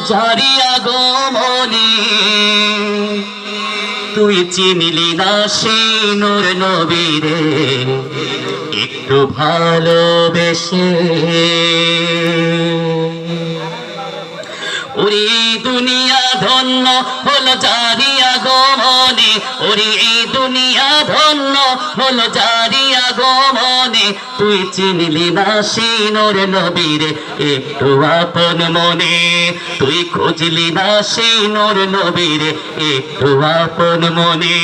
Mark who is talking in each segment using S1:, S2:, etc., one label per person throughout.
S1: জারি আগমনে তুই চিনলি না সেই নূর নবীরে একটু ভালোবেসে। ওরে দুনিয়া ধন্য হলো জারি আগমনে, ওরে এই দুনিয়া ধন্য হলো জারি আগমনে তুই চিনলি না সেই নূর নবীরে একটু আপন মনে, তুই খুঁজলি না সেই নূর নবীরে একটু আপন মনে।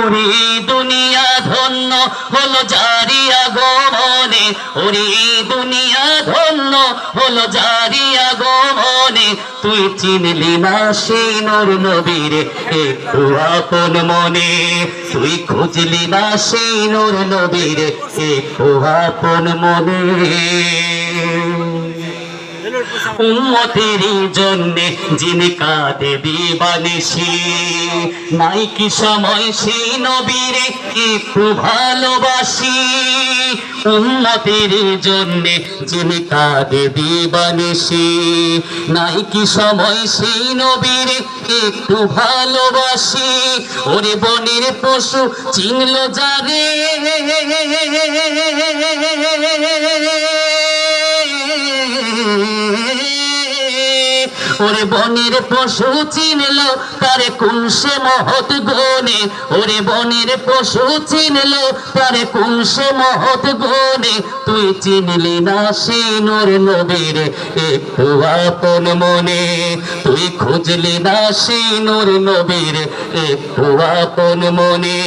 S1: ওরে এই দুনিয়া ধন্য হলো জারি আগমনে, ওরে এই দুনিয়া ধন্য হলো জারি আগমনে তুই চিনলি না সেই নূর নবীরে একটু আপন মনে, তুই খুঁজলি না সেই নূর নবীরে একটু আপন মনে। উম্মতেরই জন্যে যিনি কাঁদে দিবানিশি, নাই কি সময় সেই নবীরে একটু ভালোবাসি। উম্মতেরই জন্যে যিনি কাঁদে দিবানিশি, নাই কি সময় সেই নবীরে একটু ভালোবাসি। ওরে বনের পশু চিনল যারে, ওরে বনের পশু চিনল তারে কোন সে মহৎ গুণে, ওরে বনের পশু চিনল তারে কোন সে মহৎ গুণে তুই চিনলি না সেই নূর নবীরে একটু আপন মনে, তুই খুঁজলি না সেই নূর নবীরে একটু আপন মনে।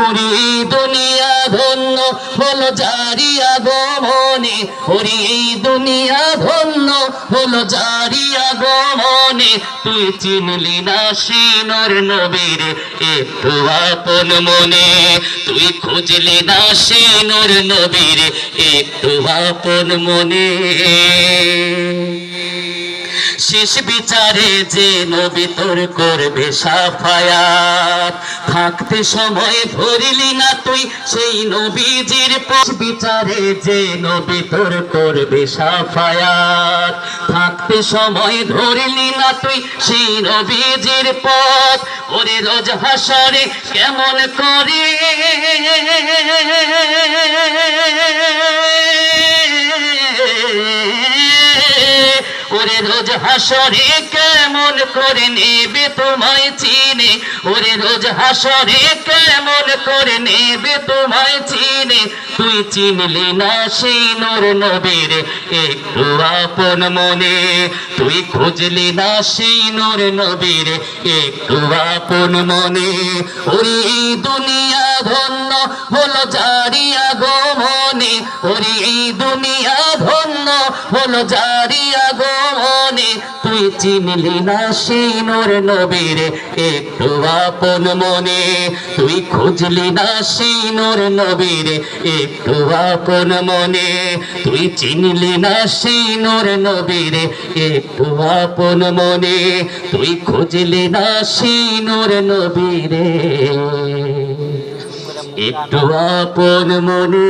S1: ওরে এই দুনিয়া ধন্য হলো জারি আগমনে, ওরে এই দুনিয়া ধন্য হলো জারি আগমনে তুই চিনলি না সেই নূর নবীরে একটু আপন মনে, তুই খুঁজলি না সেই নূর নবীরে একটু আপন মনে। শেষ বিচারে যে নবী তোর করবে সাফায়াত, থাকতে সময় ধরিলি না তুই সেই নবীজির পথ। বিচারে যে নবী তোর করবে সাফায়াত, থাকতে সময় ধরিলি না তুই সেই নবীজির পথ। ওরে রোজ হাসরে কেমন করে ওরে রোজ হাসরে কেমন করে নেবে তোমায় চিনে, ওরে রোজ হাসরে কেমন করে নেবে তোমায় চিনে তুই চিনলি না সেই নূর নবীরে একটু আপন মনে, তুই খুঁজলি না সেই নূর নবীরে একটু আপন মনে। ওরে এই দুনিয়া ধন্য হলো জারি আগমনে, ওরে এই দুনিয়া ধন্য হলো জারি আগমনে তুই চিনলি না সেই নূর নবীরে একটু আপন মনে, তুই খুঁজলি না সেই নূর নবীরে একটু আপন মনে, তুই চিনলি না সেই নূর নবীরে একটু আপন মনে, তুই খুঁজলি না সেই নূর নবীরে একটু আপন মনে।